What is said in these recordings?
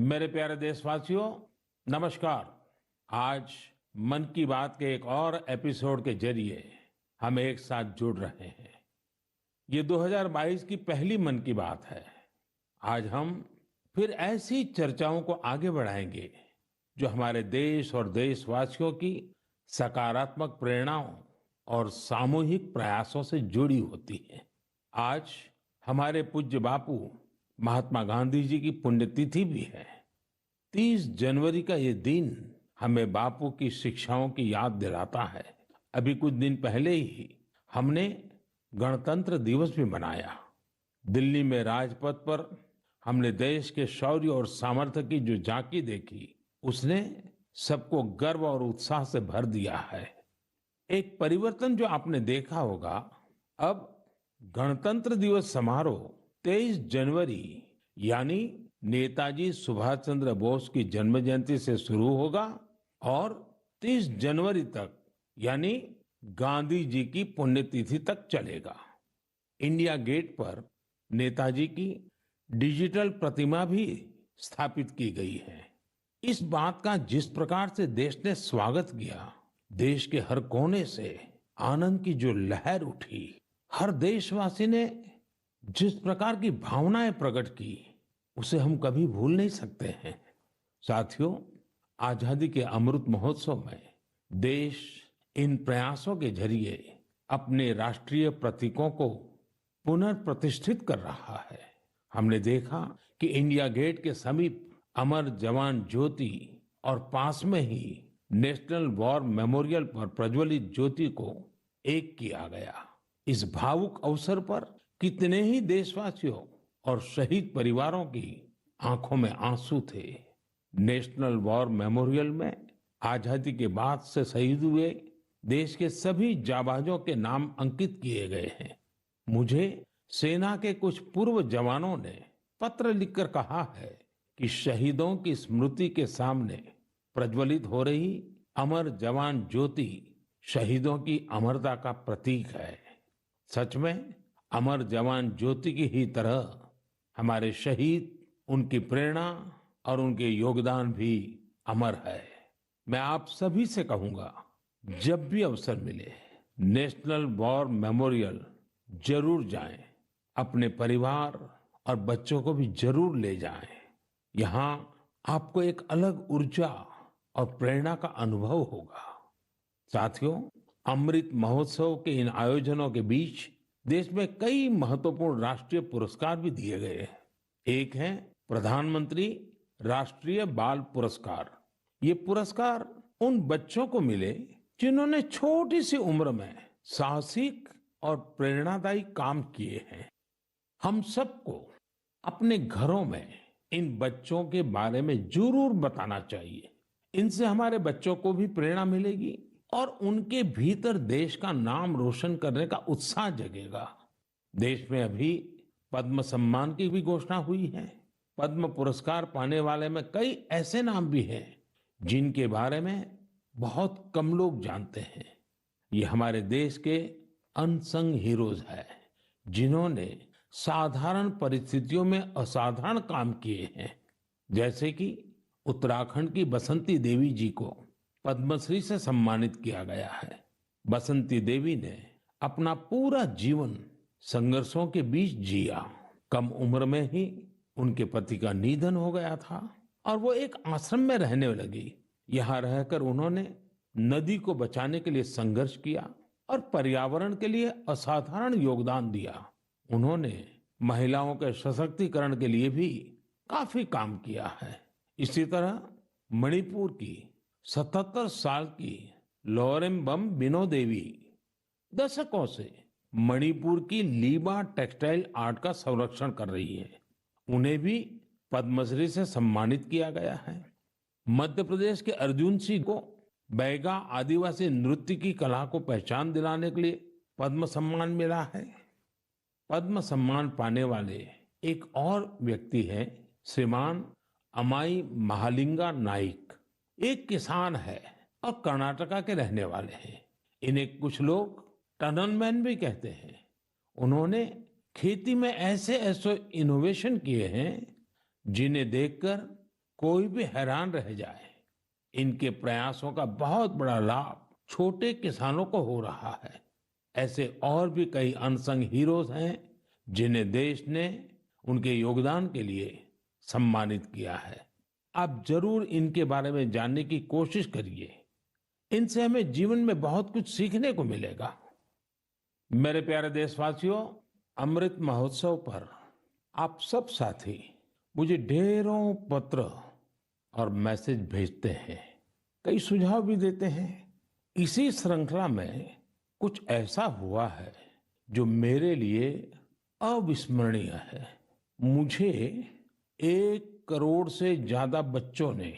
मेरे प्यारे देशवासियों, नमस्कार। आज मन की बात के एक और एपिसोड के जरिए हम एक साथ जुड़ रहे हैं। ये 2022 की पहली मन की बात है। आज हम फिर ऐसी चर्चाओं को आगे बढ़ाएंगे जो हमारे देश और देशवासियों की सकारात्मक प्रेरणाओं और सामूहिक प्रयासों से जुड़ी होती हैं। आज हमारे पूज्य बापू महात्मा गांधी जी की पुण्यतिथि भी है। 30 जनवरी का ये दिन हमें बापू की शिक्षाओं की याद दिलाता है। अभी कुछ दिन पहले ही हमने गणतंत्र दिवस भी मनाया। दिल्ली में राजपथ पर हमने देश के शौर्य और सामर्थ्य की जो झांकी देखी, उसने सबको गर्व और उत्साह से भर दिया है। एक परिवर्तन जो आपने देखा होगा, अब गणतंत्र दिवस समारोह 23 जनवरी यानी नेताजी सुभाष चंद्र बोस की जन्म जयंती से शुरू होगा और 30 जनवरी तक यानी गांधी जी की पुण्यतिथि तक चलेगा। इंडिया गेट पर नेताजी की डिजिटल प्रतिमा भी स्थापित की गई है। इस बात का जिस प्रकार से देश ने स्वागत किया, देश के हर कोने से आनंद की जो लहर उठी, हर देशवासी ने जिस प्रकार की भावनाएं प्रकट की, उसे हम कभी भूल नहीं सकते हैं। साथियों, आजादी के अमृत महोत्सव में देश इन प्रयासों के जरिए अपने राष्ट्रीय प्रतीकों को पुनर्प्रतिष्ठित कर रहा है। हमने देखा कि इंडिया गेट के समीप अमर जवान ज्योति और पास में ही नेशनल वॉर मेमोरियल पर प्रज्वलित ज्योति को एक किया गया। इस भावुक अवसर पर कितने ही देशवासियों और शहीद परिवारों की आंखों में आंसू थे। नेशनल वॉर मेमोरियल में आजादी के बाद से शहीद हुए देश के सभी जाबाजों के नाम अंकित किए गए हैं। मुझे सेना के कुछ पूर्व जवानों ने पत्र लिखकर कहा है कि शहीदों की स्मृति के सामने प्रज्वलित हो रही अमर जवान ज्योति शहीदों की अमरता का प्रतीक है। सच में अमर जवान ज्योति की ही तरह हमारे शहीद, उनकी प्रेरणा और उनके योगदान भी अमर है। मैं आप सभी से कहूंगा, जब भी अवसर मिले नेशनल वॉर मेमोरियल जरूर जाएं। अपने परिवार और बच्चों को भी जरूर ले जाएं। यहाँ आपको एक अलग ऊर्जा और प्रेरणा का अनुभव होगा। साथियों, अमृत महोत्सव के इन आयोजनों के बीच देश में कई महत्वपूर्ण राष्ट्रीय पुरस्कार भी दिए गए हैं। एक है प्रधानमंत्री राष्ट्रीय बाल पुरस्कार। ये पुरस्कार उन बच्चों को मिले जिन्होंने छोटी सी उम्र में साहसिक और प्रेरणादायी काम किए हैं। हम सबको अपने घरों में इन बच्चों के बारे में जरूर बताना चाहिए। इनसे हमारे बच्चों को भी प्रेरणा मिलेगी और उनके भीतर देश का नाम रोशन करने का उत्साह जगेगा। देश में अभी पद्म सम्मान की भी घोषणा हुई है। पद्म पुरस्कार पाने वाले में कई ऐसे नाम भी हैं जिनके बारे में बहुत कम लोग जानते हैं। ये हमारे देश के अनसंग हीरोज हैं, जिन्होंने साधारण परिस्थितियों में असाधारण काम किए हैं। जैसे कि उत्तराखंड की बसंती देवी जी को पद्मश्री से सम्मानित किया गया है। बसंती देवी ने अपना पूरा जीवन संघर्षों के बीच जिया। कम उम्र में ही उनके पति का निधन हो गया था और वो एक आश्रम में रहने लगी। यहाँ रहकर उन्होंने नदी को बचाने के लिए संघर्ष किया और पर्यावरण के लिए असाधारण योगदान दिया। उन्होंने महिलाओं के सशक्तिकरण के लिए भी काफी काम किया है। इसी तरह मणिपुर की 77 साल की लौरेम्बम बिनो देवी दशकों से मणिपुर की लीबा टेक्सटाइल आर्ट का संरक्षण कर रही है। उन्हें भी पद्मश्री से सम्मानित किया गया है। मध्य प्रदेश के अर्जुन सिंह को बैगा आदिवासी नृत्य की कला को पहचान दिलाने के लिए पद्म सम्मान मिला है। पद्म सम्मान पाने वाले एक और व्यक्ति हैं श्रीमान अमाई महालिंगा नाइक। एक किसान है और कर्नाटका के रहने वाले हैं। इन्हें कुछ लोग टनल मैन भी कहते हैं। उन्होंने खेती में ऐसे ऐसे इनोवेशन किए हैं जिन्हें देखकर कोई भी हैरान रह जाए। इनके प्रयासों का बहुत बड़ा लाभ छोटे किसानों को हो रहा है। ऐसे और भी कई अनसंग हीरोज हैं जिन्हें देश ने उनके योगदान के लिए सम्मानित किया है। आप जरूर इनके बारे में जानने की कोशिश करिए। इनसे हमें जीवन में बहुत कुछ सीखने को मिलेगा। मेरे प्यारे देशवासियों, अमृत महोत्सव पर आप सब साथी मुझे ढेरों पत्र और मैसेज भेजते हैं, कई सुझाव भी देते हैं। इसी श्रृंखला में कुछ ऐसा हुआ है जो मेरे लिए अविस्मरणीय है। मुझे 1 करोड़ से ज्यादा बच्चों ने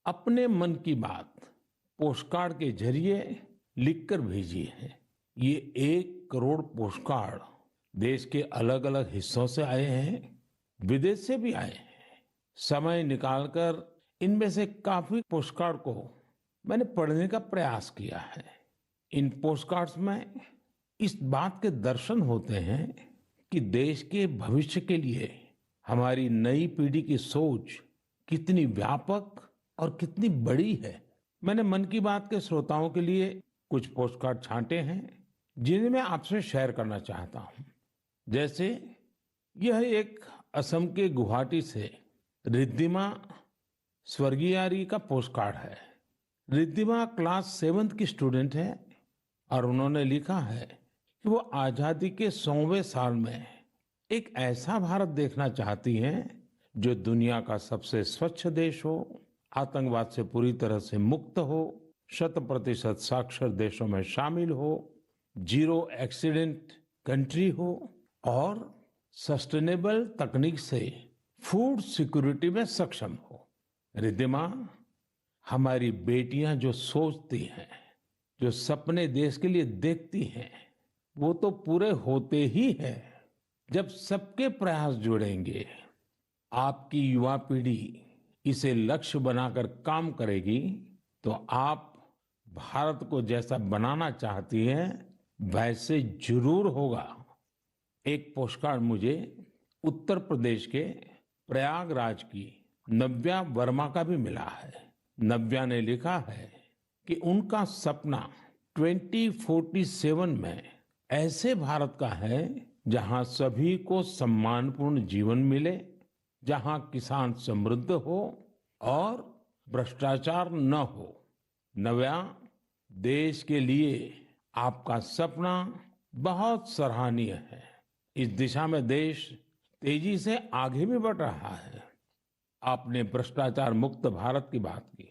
अपने मन की बात पोस्टकार्ड के जरिए लिखकर भेजी है। ये 1 करोड़ पोस्टकार्ड देश के अलग अलग हिस्सों से आए हैं, विदेश से भी आए हैं। समय निकालकर इनमें से काफी पोस्टकार्ड को मैंने पढ़ने का प्रयास किया है। इन पोस्टकार्ड्स में इस बात के दर्शन होते हैं कि देश के भविष्य के लिए हमारी नई पीढ़ी की सोच कितनी व्यापक और कितनी बड़ी है। मैंने मन की बात के श्रोताओं के लिए कुछ पोस्टकार्ड छांटे हैं जिन्हें मैं आपसे शेयर करना चाहता हूं। जैसे यह एक असम के गुवाहाटी से रिद्धिमा स्वर्गियारी का पोस्टकार्ड है। रिद्धिमा क्लास 7th की स्टूडेंट है और उन्होंने लिखा है कि वो आजादी के 100वें साल में एक ऐसा भारत देखना चाहती हैं जो दुनिया का सबसे स्वच्छ देश हो, आतंकवाद से पूरी तरह से मुक्त हो, 100% साक्षर देशों में शामिल हो, जीरो एक्सीडेंट कंट्री हो और सस्टेनेबल तकनीक से फूड सिक्योरिटी में सक्षम हो। रिद्धिमा, हमारी बेटियां जो सोचती हैं, जो सपने देश के लिए देखती हैं, वो तो पूरे होते ही हैं जब सबके प्रयास जुड़ेंगे। आपकी युवा पीढ़ी इसे लक्ष्य बनाकर काम करेगी तो आप भारत को जैसा बनाना चाहती हैं वैसे जरूर होगा। एक पोस्टकार्ड मुझे उत्तर प्रदेश के प्रयागराज की नव्या वर्मा का भी मिला है। नव्या ने लिखा है कि उनका सपना 2047 में ऐसे भारत का है जहां सभी को सम्मानपूर्ण जीवन मिले, जहां किसान समृद्ध हो और भ्रष्टाचार न हो। नव्या, देश के लिए आपका सपना बहुत सराहनीय है। इस दिशा में देश तेजी से आगे भी बढ़ रहा है। आपने भ्रष्टाचार मुक्त भारत की बात की।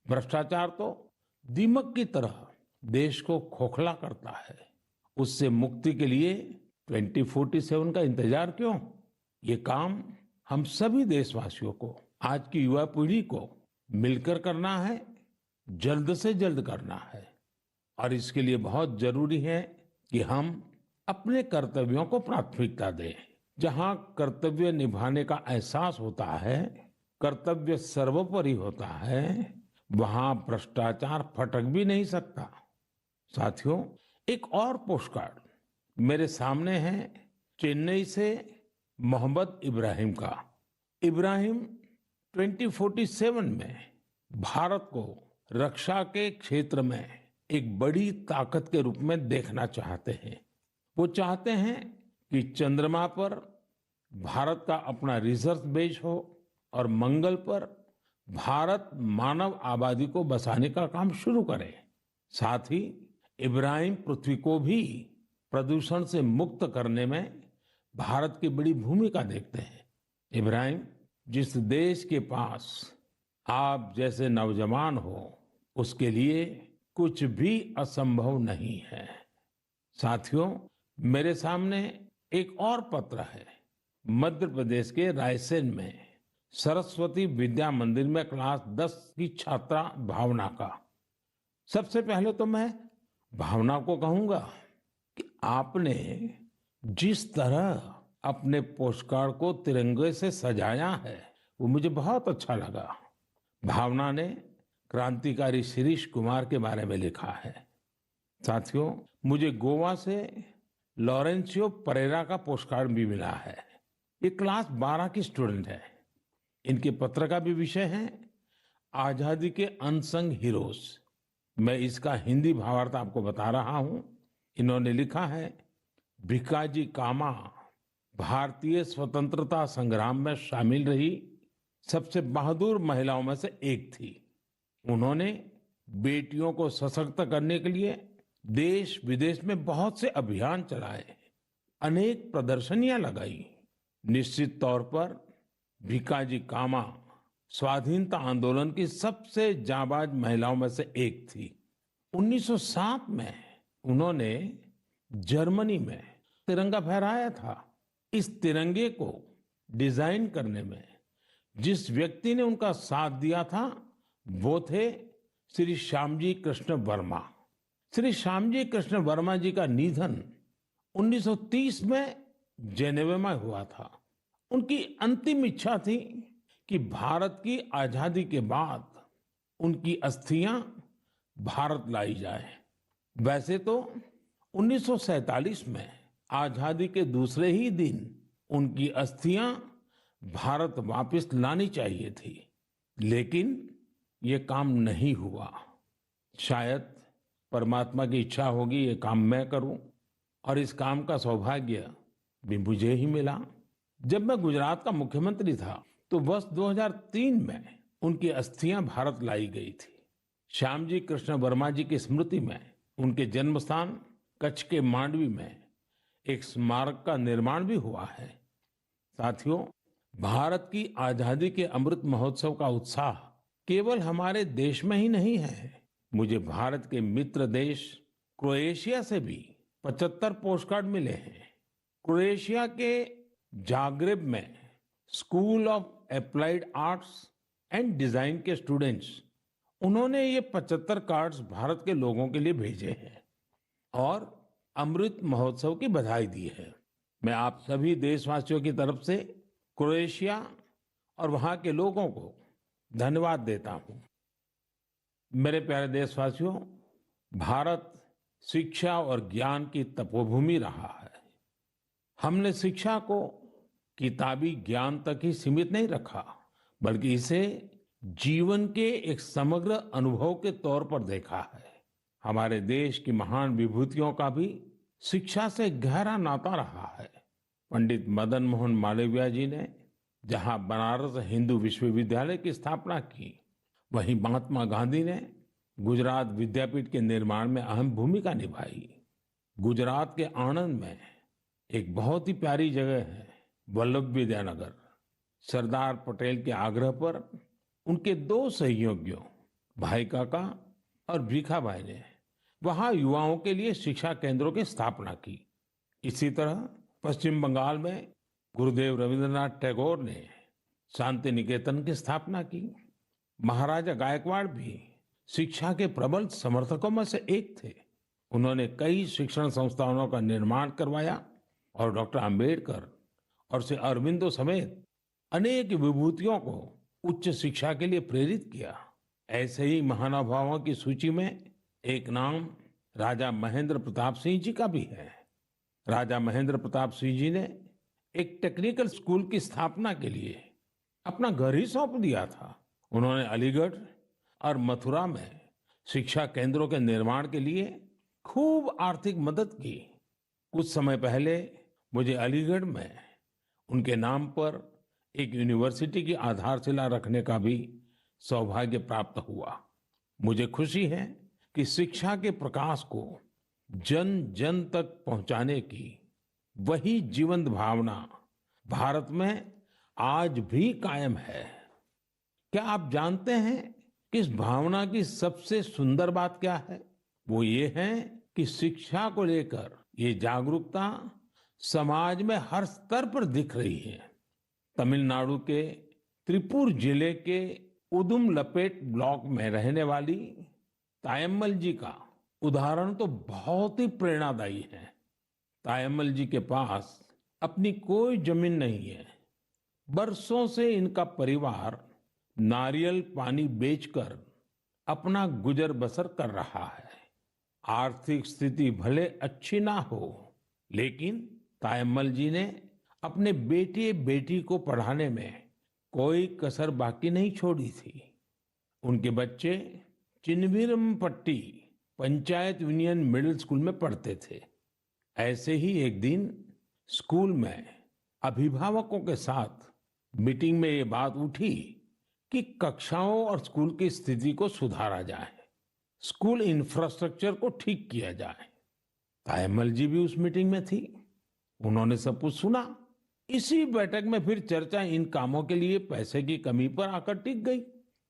भ्रष्टाचार तो दीमक की तरह देश को खोखला करता है। उससे मुक्ति के लिए 2047 का इंतजार क्यों? ये काम हम सभी देशवासियों को, आज की युवा पीढ़ी को मिलकर करना है, जल्द से जल्द करना है। और इसके लिए बहुत जरूरी है कि हम अपने कर्तव्यों को प्राथमिकता दें। जहां कर्तव्य निभाने का एहसास होता है, कर्तव्य सर्वोपरि होता है, वहां भ्रष्टाचार फटक भी नहीं सकता। साथियों, एक और पोस्टकार्ड मेरे सामने है चेन्नई से मोहम्मद इब्राहिम का। इब्राहिम 2047 में भारत को रक्षा के क्षेत्र में एक बड़ी ताकत के रूप में देखना चाहते हैं। वो चाहते हैं कि चंद्रमा पर भारत का अपना रिसर्च बेस हो और मंगल पर भारत मानव आबादी को बसाने का काम शुरू करे। साथ ही इब्राहिम पृथ्वी को भी प्रदूषण से मुक्त करने में भारत की बड़ी भूमिका देखते हैं। इब्राहिम, जिस देश के पास आप जैसे नौजवान हो, उसके लिए कुछ भी असंभव नहीं है। साथियों, मेरे सामने एक और पत्र है मध्य प्रदेश के रायसेन में सरस्वती विद्या मंदिर में क्लास 10 की छात्रा भावना का। सबसे पहले तो मैं भावना को कहूंगा कि आपने जिस तरह अपने पोस्टकार्ड को तिरंगे से सजाया है वो मुझे बहुत अच्छा लगा। भावना ने क्रांतिकारी शिरीष कुमार के बारे में लिखा है। साथियों, मुझे गोवा से लॉरेंसियो परेरा का पोस्टकार्ड भी मिला है। ये क्लास 12 की स्टूडेंट है। इनके पत्र का भी विषय है आजादी के अनसंग हीरोज। मैं इसका हिंदी भावार्थ आपको बता रहा हूं। इन्होंने लिखा है, भिकाजी कामा भारतीय स्वतंत्रता संग्राम में शामिल रही सबसे बहादुर महिलाओं में से एक थी। उन्होंने बेटियों को सशक्त करने के लिए देश विदेश में बहुत से अभियान चलाए, अनेक प्रदर्शनियां लगाई। निश्चित तौर पर भिकाजी कामा स्वाधीनता आंदोलन की सबसे जाबाज महिलाओं में से एक थी। 1907 में उन्होंने जर्मनी में तिरंगा फहराया था। इस तिरंगे को डिजाइन करने में जिस व्यक्ति ने उनका साथ दिया था वो थे श्री श्यामजी कृष्ण वर्मा। श्री श्यामजी कृष्ण वर्मा जी का निधन 1930 में जेनेवा में हुआ था। उनकी अंतिम इच्छा थी कि भारत की आजादी के बाद उनकी अस्थियां भारत लाई जाए। वैसे तो 1947 में आजादी के दूसरे ही दिन उनकी अस्थियां भारत वापस लानी चाहिए थी, लेकिन ये काम नहीं हुआ। शायद परमात्मा की इच्छा होगी ये काम मैं करूं, और इस काम का सौभाग्य भी मुझे ही मिला। जब मैं गुजरात का मुख्यमंत्री था तो वर्ष 2003 में उनकी अस्थियां भारत लाई गई थी। श्यामजी कृष्ण वर्मा जी की स्मृति में उनके जन्म स्थान कच्छ के मांडवी में एक स्मारक का निर्माण भी हुआ है। साथियों, भारत की आजादी के अमृत महोत्सव का उत्साह केवल हमारे देश में ही नहीं है। मुझे भारत के मित्र देश क्रोएशिया से भी 75 पोस्टकार्ड मिले हैं। क्रोएशिया के जाग्रेब में school of applied arts and design के स्टूडेंट्स, उन्होंने ये 75 कार्ड्स भारत के लोगों के लिए भेजे हैं और अमृत महोत्सव की बधाई दी है। मैं आप सभी देशवासियों की तरफ से क्रोएशिया और वहां के लोगों को धन्यवाद देता हूं। मेरे प्यारे देशवासियों, भारत शिक्षा और ज्ञान की तपोभूमि रहा है। हमने शिक्षा को किताबी ज्ञान तक ही सीमित नहीं रखा, बल्कि इसे जीवन के एक समग्र अनुभव के तौर पर देखा है। हमारे देश की महान विभूतियों का भी शिक्षा से गहरा नाता रहा है। पंडित मदन मोहन मालवीय जी ने जहां बनारस हिंदू विश्वविद्यालय की स्थापना की, वहीं महात्मा गांधी ने गुजरात विद्यापीठ के निर्माण में अहम भूमिका निभाई। गुजरात के आणंद में एक बहुत ही प्यारी जगह है वल्लभ विद्यानगर। सरदार पटेल के आग्रह पर उनके दो सहयोगियों भाई काका और भीखा भाई ने वहां युवाओं के लिए शिक्षा केंद्रों की स्थापना की। इसी तरह पश्चिम बंगाल में गुरुदेव रविंद्रनाथ टैगोर ने शांति निकेतन की स्थापना की। महाराजा गायकवाड़ भी शिक्षा के प्रबल समर्थकों में से एक थे। उन्होंने कई शिक्षण संस्थानों का निर्माण करवाया और डॉक्टर अंबेडकर और श्री अरविंदो समेत अनेक विभूतियों को उच्च शिक्षा के लिए प्रेरित किया। ऐसे ही महानुभावों की सूची में एक नाम राजा महेंद्र प्रताप सिंह जी का भी है। राजा महेंद्र प्रताप सिंह जी ने एक टेक्निकल स्कूल की स्थापना के लिए अपना घर ही सौंप दिया था। उन्होंने अलीगढ़ और मथुरा में शिक्षा केंद्रों के निर्माण के लिए खूब आर्थिक मदद की। कुछ समय पहले मुझे अलीगढ़ में उनके नाम पर एक यूनिवर्सिटी की आधारशिला रखने का भी सौभाग्य प्राप्त हुआ। मुझे खुशी है कि शिक्षा के प्रकाश को जन जन तक पहुंचाने की वही जीवंत भावना भारत में आज भी कायम है। क्या आप जानते हैं कि इस भावना की सबसे सुंदर बात क्या है? वो ये है कि शिक्षा को लेकर ये जागरूकता समाज में हर स्तर पर दिख रही है। तमिलनाडु के त्रिपुर जिले के उदुमलपेट ब्लॉक में रहने वाली तायम्मल जी का उदाहरण तो बहुत ही प्रेरणादायी है। तायम्मल जी के पास अपनी कोई जमीन नहीं है। बरसों से इनका परिवार नारियल पानी बेचकर अपना गुजर बसर कर रहा है। आर्थिक स्थिति भले अच्छी ना हो, लेकिन तायम्मल जी ने अपने बेटे बेटी को पढ़ाने में कोई कसर बाकी नहीं छोड़ी थी। उनके बच्चे Chinnaveerampatti panchayat union middle school में पढ़ते थे। ऐसे ही एक दिन स्कूल में अभिभावकों के साथ मीटिंग में ये बात उठी कि कक्षाओं और स्कूल की स्थिति को सुधारा जाए, स्कूल इंफ्रास्ट्रक्चर को ठीक किया जाए। तायम्मल जी भी उस मीटिंग में थी। उन्होंने सब कुछ सुना। इसी बैठक में फिर चर्चा इन कामों के लिए पैसे की कमी पर आकर टिक गई।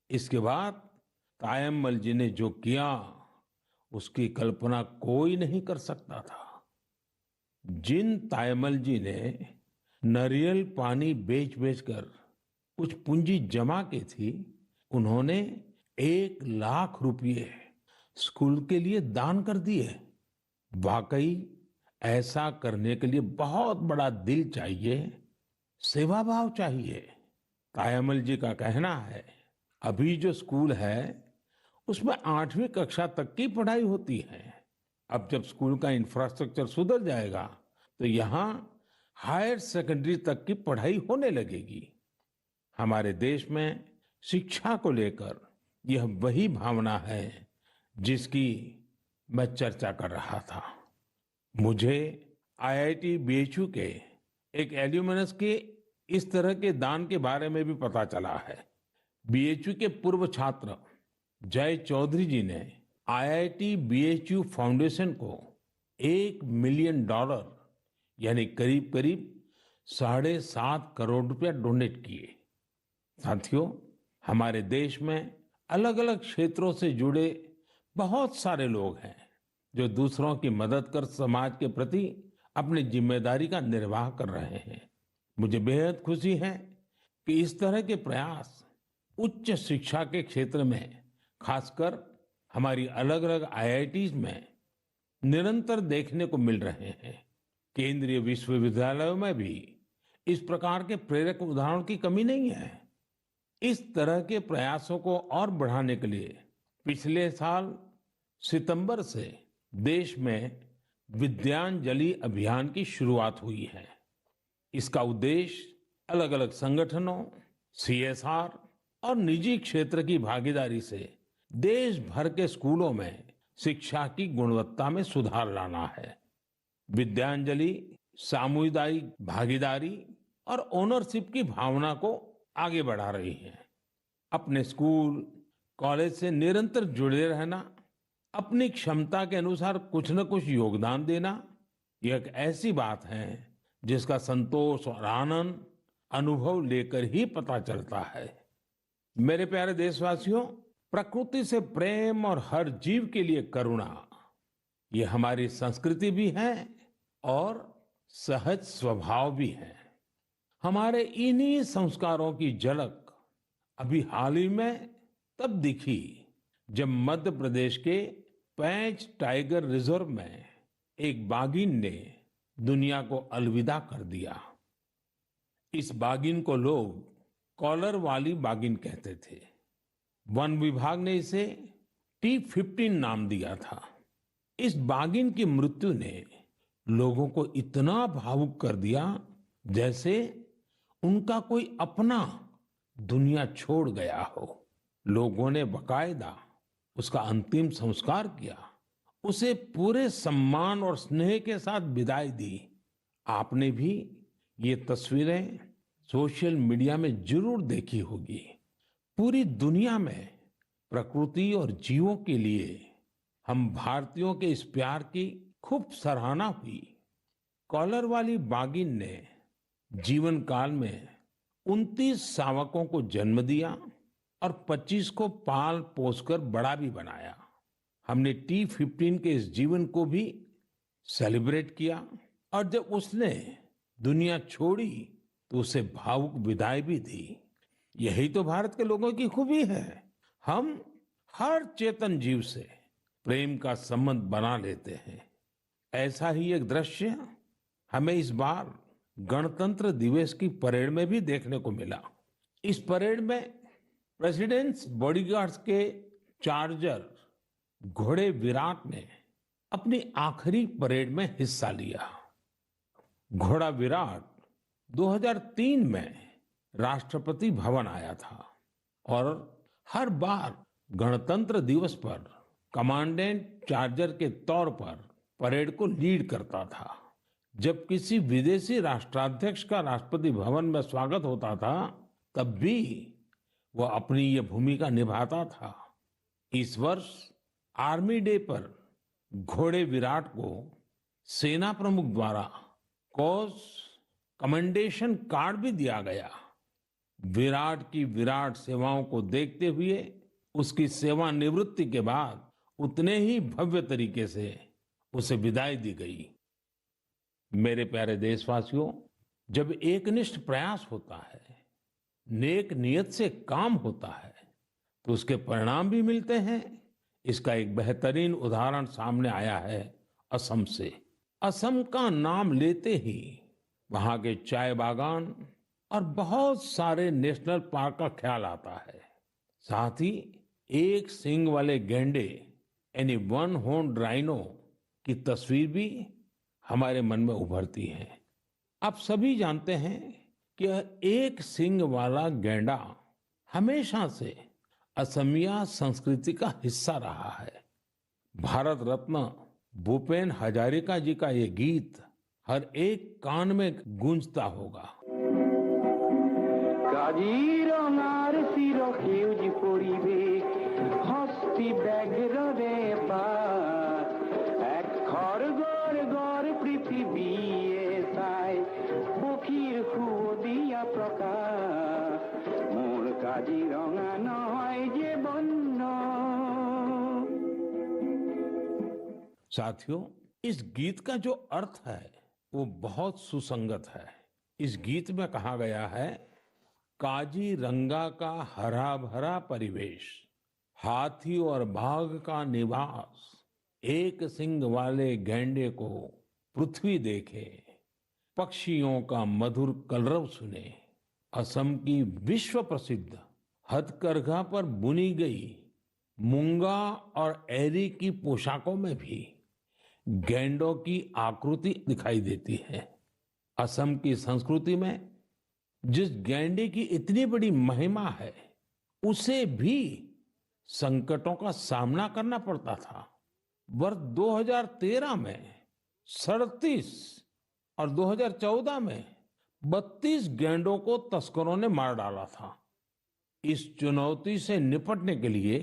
इसके बाद तायम्मल जी ने जो किया उसकी कल्पना कोई नहीं कर सकता था। जिन तायम्मल जी ने नारियल पानी बेच बेचकर कुछ पूंजी जमा की थी, उन्होंने 1 लाख रुपए स्कूल के लिए दान कर दिए। वाकई ऐसा करने के लिए बहुत बड़ा दिल चाहिए, सेवा भाव चाहिए। तायम्मल जी का कहना है, अभी जो स्कूल है उसमें 8वीं कक्षा तक की पढ़ाई होती है। अब जब स्कूल का इंफ्रास्ट्रक्चर सुधर जाएगा तो यहाँ हायर सेकेंडरी तक की पढ़ाई होने लगेगी। हमारे देश में शिक्षा को लेकर यह वही भावना है जिसकी मैं चर्चा कर रहा था। मुझे आईआईटी बीएचयू के एक एल्यूमिनस के इस तरह के दान के बारे में भी पता चला है। बीएचयू के पूर्व छात्र जय चौधरी जी ने आईआईटी बीएचयू फाउंडेशन को $1 मिलियन यानी करीब करीब 7.5 करोड़ रुपया डोनेट किए। साथियों, हमारे देश में अलग अलग क्षेत्रों से जुड़े बहुत सारे लोग हैं जो दूसरों की मदद कर समाज के प्रति अपनी जिम्मेदारी का निर्वाह कर रहे हैं। मुझे बेहद खुशी है कि इस तरह के प्रयास उच्च शिक्षा के क्षेत्र में, खासकर हमारी अलग अलग आईआईटीज में निरंतर देखने को मिल रहे हैं। केंद्रीय विश्वविद्यालयों में भी इस प्रकार के प्रेरक उदाहरणों की कमी नहीं है। इस तरह के प्रयासों को और बढ़ाने के लिए पिछले साल सितंबर से देश में विद्यांजलि अभियान की शुरुआत हुई है। इसका उद्देश्य अलग अलग संगठनों, सीएसआर और निजी क्षेत्र की भागीदारी से देश भर के स्कूलों में शिक्षा की गुणवत्ता में सुधार लाना है। विद्यांजलि सामुदायिक भागीदारी और ओनरशिप की भावना को आगे बढ़ा रही है। अपने स्कूल, कॉलेज से निरंतर जुड़े रहना, अपनी क्षमता के अनुसार कुछ न कुछ योगदान देना, यह एक ऐसी बात है जिसका संतोष और आनंद अनुभव लेकर ही पता चलता है। मेरे प्यारे देशवासियों, प्रकृति से प्रेम और हर जीव के लिए करुणा, ये हमारी संस्कृति भी है और सहज स्वभाव भी है। हमारे इन्हीं संस्कारों की झलक अभी हाल ही में तब दिखी जब मध्य प्रदेश के पेंच टाइगर रिजर्व में एक बाघिन ने दुनिया को अलविदा कर दिया। इस बाघिन को लोग कॉलर वाली बाघिन कहते थे। वन विभाग ने इसे T15 नाम दिया था। इस बाघिन की मृत्यु ने लोगों को इतना भावुक कर दिया जैसे उनका कोई अपना दुनिया छोड़ गया हो। लोगों ने बाकायदा उसका अंतिम संस्कार किया, उसे पूरे सम्मान और स्नेह के साथ विदाई दी। आपने भी ये तस्वीरें सोशल मीडिया में जरूर देखी होगी। पूरी दुनिया में प्रकृति और जीवों के लिए हम भारतीयों के इस प्यार की खूब सराहना हुई। कॉलर वाली बाघिन ने जीवन काल में 29 शावकों को जन्म दिया और 25 को पाल पोसकर बड़ा भी बनाया। हमने T15 के इस जीवन को भी सेलिब्रेट किया और जब उसने दुनिया छोड़ी तो उसे भावुक विदाई भी दी। यही तो भारत के लोगों की खूबी है। हम हर चेतन जीव से प्रेम का संबंध बना लेते हैं। ऐसा ही एक दृश्य हमें इस बार गणतंत्र दिवस की परेड में भी देखने को मिला। इस परेड में प्रेसिडेंट्स बॉडीगार्ड्स के चार्जर घोड़े विराट ने अपनी आखिरी परेड में हिस्सा लिया। घोड़ा विराट 2003 में राष्ट्रपति भवन आया था और हर बार गणतंत्र दिवस पर कमांडेंट चार्जर के तौर पर परेड को लीड करता था। जब किसी विदेशी राष्ट्राध्यक्ष का राष्ट्रपति भवन में स्वागत होता था, तब भी वो अपनी ये भूमिका निभाता था। इस वर्ष आर्मी डे पर घोड़े विराट को सेना प्रमुख द्वारा कॉज कमेंडेशन कार्ड भी दिया गया। विराट की विराट सेवाओं को देखते हुए उसकी सेवानिवृत्ति के बाद उतने ही भव्य तरीके से उसे विदाई दी गई। मेरे प्यारे देशवासियों, जब एकनिष्ठ प्रयास होता है, नेक नियत से काम होता है, तो उसके परिणाम भी मिलते हैं। इसका एक बेहतरीन उदाहरण सामने आया है असम से। असम का नाम लेते ही वहां के चाय बागान और बहुत सारे नेशनल पार्क का ख्याल आता है। साथ ही एक सींग वाले गैंडे यानी वन हॉर्न्ड राइनो की तस्वीर भी हमारे मन में उभरती है। आप सभी जानते हैं कि एक सींग वाला गैंडा हमेशा से असमिया संस्कृति का हिस्सा रहा है। भारत रत्न भूपेन हजारिका जी का ये गीत हर एक कान में गूंजता होगा। কাজিৰঙাৰ চিৰ সেউজী পৰিৱেশ হস্তি ব্যাঘ্ৰৰে পাত এক খড়গৰ গড় পৃথিৱীয়ে চাই পক্ষীৰ সুদিয়া প্ৰকাশ মোৰ কাজিৰঙা নহয় যে বন্য। साथियों, इस गीत का जो अर्थ है वो बहुत सुसंगत है। इस गीत में कहा गया है, काजीरंगा का हरा भरा परिवेश, हाथी और बाघ का निवास, एक सींग वाले गैंडे को पृथ्वी देखे, पक्षियों का मधुर कलरव सुने। असम की विश्व प्रसिद्ध हथकरघा पर बुनी गई मूंगा और एरी की पोशाकों में भी गैंडों की आकृति दिखाई देती है। असम की संस्कृति में जिस गैंडे की इतनी बड़ी महिमा है, उसे भी संकटों का सामना करना पड़ता था। वर्ष 2013 में 37 और 2014 में 32 गैंडों को तस्करों ने मार डाला था। इस चुनौती से निपटने के लिए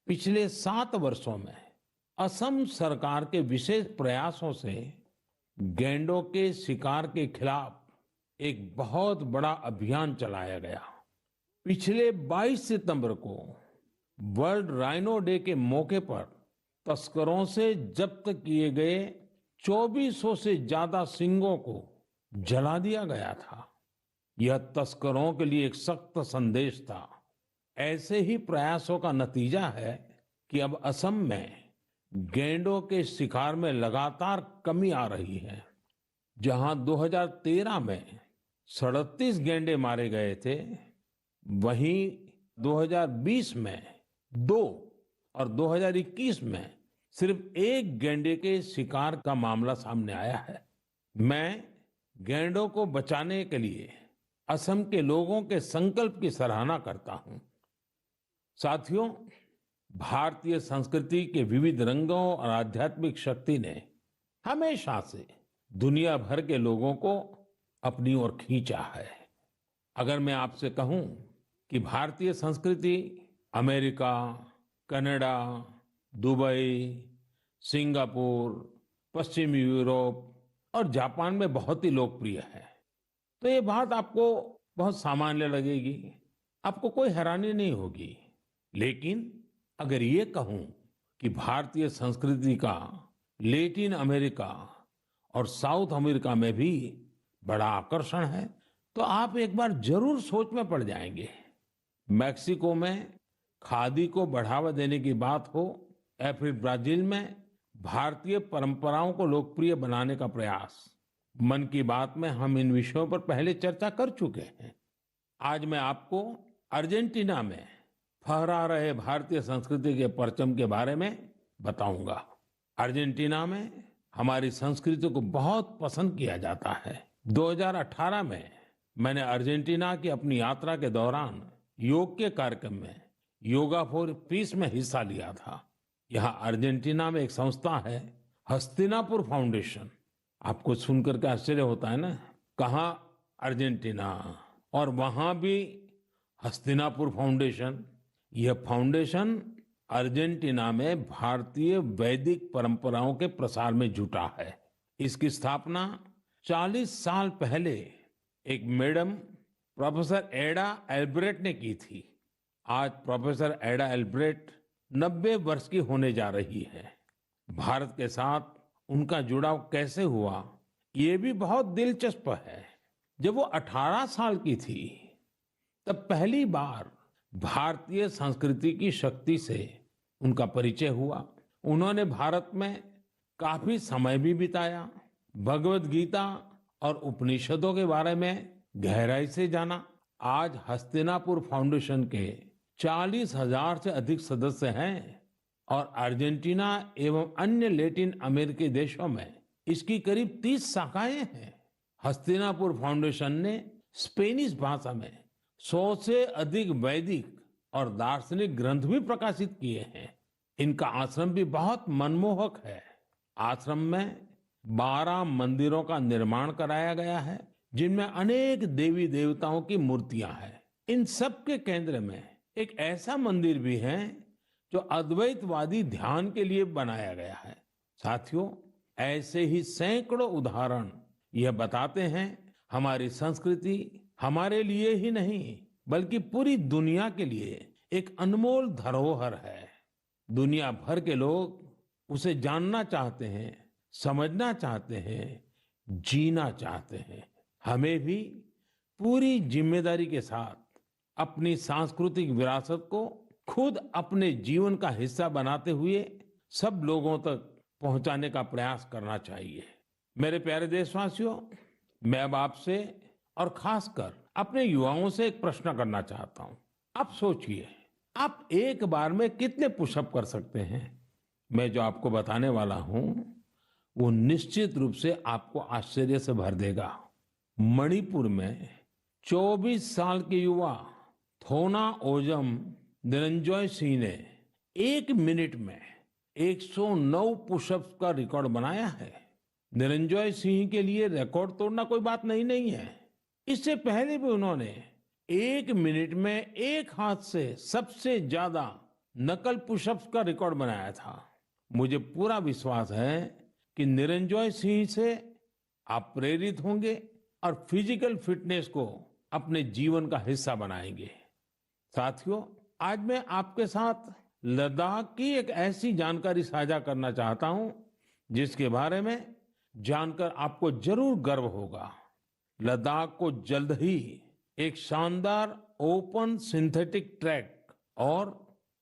पिछले 7 वर्षों में असम सरकार के विशेष प्रयासों से गैंडों के शिकार के खिलाफ एक बहुत बड़ा अभियान चलाया गया। पिछले 22 सितंबर को वर्ल्ड राइनो डे के मौके पर तस्करों से जब्त किए गए 2400 से ज्यादा सींगों को जला दिया गया था। यह तस्करों के लिए एक सख्त संदेश था। ऐसे ही प्रयासों का नतीजा है कि अब असम में गैंडों के शिकार में लगातार कमी आ रही है। जहां 2013 में 37 गैंडे मारे गए थे, वहीं 2020 में 2 और 2021 में सिर्फ 1 गैंडे के शिकार का मामला सामने आया है। मैं गैंडों को बचाने के लिए असम के लोगों के संकल्प की सराहना करता हूं। साथियों, भारतीय संस्कृति के विविध रंगों और आध्यात्मिक शक्ति ने हमेशा से दुनिया भर के लोगों को अपनी ओर खींचा है। अगर मैं आपसे कहूं कि भारतीय संस्कृति अमेरिका, कनाडा, दुबई, सिंगापुर, पश्चिमी यूरोप और जापान में बहुत ही लोकप्रिय है, तो ये बात आपको बहुत सामान्य लगेगी, आपको कोई हैरानी नहीं होगी। लेकिन अगर ये कहूं कि भारतीय संस्कृति का लैटिन अमेरिका और साउथ अमेरिका में भी बड़ा आकर्षण है, तो आप एक बार जरूर सोच में पड़ जाएंगे। मैक्सिको में खादी को बढ़ावा देने की बात हो या फिर ब्राजील में भारतीय परंपराओं को लोकप्रिय बनाने का प्रयास, मन की बात में हम इन विषयों पर पहले चर्चा कर चुके हैं। आज मैं आपको अर्जेंटीना में फहरा रहे भारतीय संस्कृति के परचम के बारे में बताऊंगा। अर्जेंटीना में हमारी संस्कृति को बहुत पसंद किया जाता है। 2018 में मैंने अर्जेंटीना की अपनी यात्रा के दौरान योग के कार्यक्रम में योगा फॉर पीस में हिस्सा लिया था। यहाँ अर्जेंटीना में एक संस्था है, हस्तिनापुर फाउंडेशन। आपको सुनकर के आश्चर्य होता है ना, कहाँ अर्जेंटीना और वहां भी हस्तिनापुर फाउंडेशन। यह फाउंडेशन अर्जेंटीना में भारतीय वैदिक परंपराओं के प्रसार में जुटा है। इसकी स्थापना 40 साल पहले एक मैडम प्रोफेसर एडा एल्ब्रेट ने की थी। आज प्रोफेसर एडा एल्ब्रेट 90 वर्ष की होने जा रही है। भारत के साथ उनका जुड़ाव कैसे हुआ, ये भी बहुत दिलचस्प है। जब वो 18 साल की थी, तब पहली बार भारतीय संस्कृति की शक्ति से उनका परिचय हुआ। उन्होंने भारत में काफी समय भी बिताया, भगवत गीता और उपनिषदों के बारे में गहराई से जाना। आज हस्तिनापुर फाउंडेशन के 40,000 से अधिक सदस्य हैं और अर्जेंटीना एवं अन्य लैटिन अमेरिकी देशों में इसकी करीब 30 शाखाएं हैं। हस्तिनापुर फाउंडेशन ने स्पेनिश भाषा में 100 से अधिक वैदिक और दार्शनिक ग्रंथ भी प्रकाशित किए हैं। इनका आश्रम भी बहुत मनमोहक है। आश्रम में 12 मंदिरों का निर्माण कराया गया है, जिनमें अनेक देवी देवताओं की मूर्तियां हैं। इन सब के केंद्र में एक ऐसा मंदिर भी है जो अद्वैतवादी ध्यान के लिए बनाया गया है। साथियों, ऐसे ही सैकड़ों उदाहरण यह बताते हैं हमारी संस्कृति हमारे लिए ही नहीं बल्कि पूरी दुनिया के लिए एक अनमोल धरोहर है। दुनिया भर के लोग उसे जानना चाहते हैं, समझना चाहते हैं, जीना चाहते हैं। हमें भी पूरी जिम्मेदारी के साथ अपनी सांस्कृतिक विरासत को खुद अपने जीवन का हिस्सा बनाते हुए सब लोगों तक पहुंचाने का प्रयास करना चाहिए। मेरे प्यारे देशवासियों, मैं अब आपसे और खासकर अपने युवाओं से एक प्रश्न करना चाहता हूं। आप सोचिए, आप एक बार में कितने पुशअप कर सकते हैं? मैं जो आपको बताने वाला हूं वो निश्चित रूप से आपको आश्चर्य से भर देगा। मणिपुर में 24 साल के युवा थोना ओजम निरंजॉय सिंह ने 1 मिनट में 109 पुशअप्स का रिकॉर्ड बनाया है। निरंजॉय सिंह के लिए रिकॉर्ड तोड़ना कोई बात नहीं है। इससे पहले भी उन्होंने 1 मिनट में एक हाथ से सबसे ज्यादा नकल पुशअप्स का रिकॉर्ड बनाया था। मुझे पूरा विश्वास है कि निरंजॉय सिंह से आप प्रेरित होंगे और फिजिकल फिटनेस को अपने जीवन का हिस्सा बनाएंगे। साथियों, आज मैं आपके साथ लद्दाख की एक ऐसी जानकारी साझा करना चाहता हूं जिसके बारे में जानकर आपको जरूर गर्व होगा। लद्दाख को जल्द ही एक शानदार ओपन सिंथेटिक ट्रैक और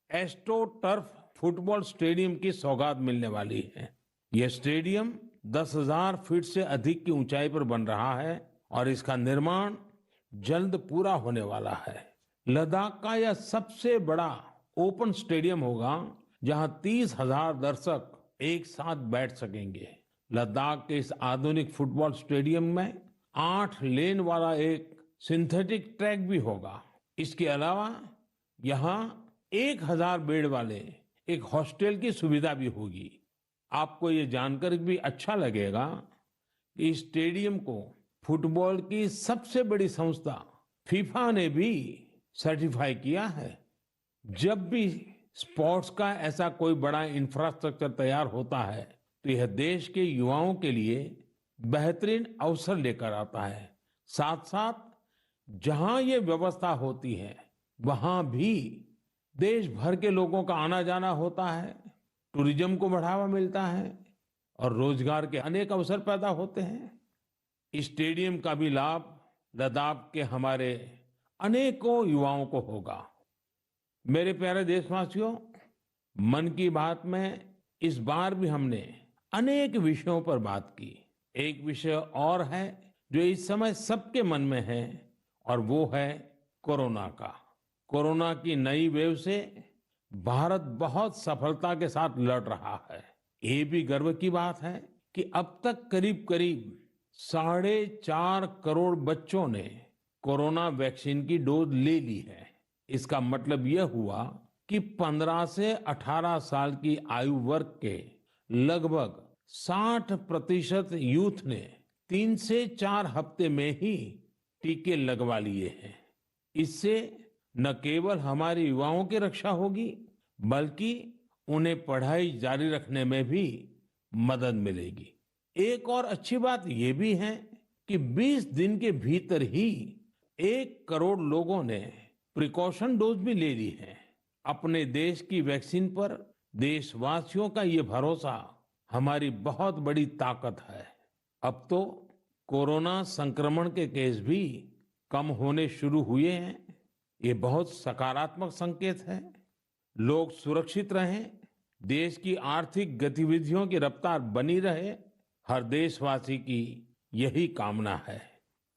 एस्ट्रो टर्फ फुटबॉल स्टेडियम की सौगात मिलने वाली है। यह स्टेडियम 10,000 फीट से अधिक की ऊंचाई पर बन रहा है और इसका निर्माण जल्द पूरा होने वाला है। लद्दाख का यह सबसे बड़ा ओपन स्टेडियम होगा जहां 30,000 दर्शक एक साथ बैठ सकेंगे। लद्दाख के इस आधुनिक फुटबॉल स्टेडियम में 8 लेन वाला एक सिंथेटिक ट्रैक भी होगा। इसके अलावा यहाँ 1,000 बेड वाले एक हॉस्टल की सुविधा भी होगी। आपको ये जानकर भी अच्छा लगेगा कि इस स्टेडियम को फुटबॉल की सबसे बड़ी संस्था फीफा ने भी सर्टिफाई किया है। जब भी स्पोर्ट्स का ऐसा कोई बड़ा इंफ्रास्ट्रक्चर तैयार होता है तो यह देश के युवाओं के लिए बेहतरीन अवसर लेकर आता है। साथ साथ जहां ये व्यवस्था होती है वहां भी देश भर के लोगों का आना जाना होता है, टूरिज्म को बढ़ावा मिलता है और रोजगार के अनेक अवसर पैदा होते हैं। इस स्टेडियम का भी लाभ लद्दाख के हमारे अनेकों युवाओं को होगा। मेरे प्यारे देशवासियों, मन की बात में इस बार भी हमने अनेक विषयों पर बात की। एक विषय और है जो इस समय सबके मन में है और वो है कोरोना का। कोरोना की नई वेव से भारत बहुत सफलता के साथ लड़ रहा है। ये भी गर्व की बात है कि अब तक करीब करीब 4.5 करोड़ बच्चों ने कोरोना वैक्सीन की डोज ले ली है। इसका मतलब यह हुआ कि 15 से 18 साल की आयु वर्ग के लगभग 60% यूथ ने 3 से 4 हफ्ते में ही टीके लगवा लिए हैं। इससे न केवल हमारे युवाओं की रक्षा होगी, बल्कि उन्हें पढ़ाई जारी रखने में भी मदद मिलेगी। एक और अच्छी बात ये भी है कि 20 दिन के भीतर ही 1 करोड़ लोगों ने प्रिकॉशन डोज भी ले ली है। अपने देश की वैक्सीन पर देशवासियों का ये भरोसा हमारी बहुत बड़ी ताकत है। अब तो कोरोना संक्रमण के केस भी कम होने शुरू हुए हैं। ये बहुत सकारात्मक संकेत है। लोग सुरक्षित रहें, देश की आर्थिक गतिविधियों की रफ्तार बनी रहे, हर देशवासी की यही कामना है।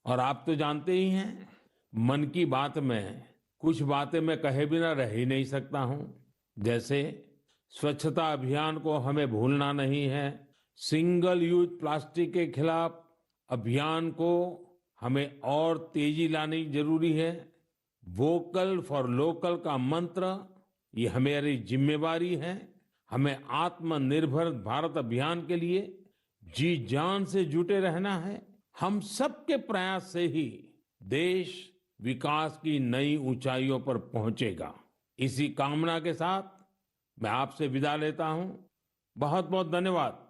और आप तो जानते ही हैं, मन की बात में कुछ बातें मैं कहे बिना रह ही नहीं सकता हूं। जैसे स्वच्छता अभियान को हमें भूलना नहीं है, सिंगल यूज प्लास्टिक के खिलाफ अभियान को हमें और तेजी लानी जरूरी है। वोकल फॉर लोकल का मंत्र ये हमारी जिम्मेवारी है। हमें आत्मनिर्भर भारत अभियान के लिए जी जान से जुटे रहना है। हम सबके प्रयास से ही देश विकास की नई ऊंचाइयों पर पहुंचेगा। इसी कामना के साथ मैं आपसे विदा लेता हूं। बहुत बहुत धन्यवाद।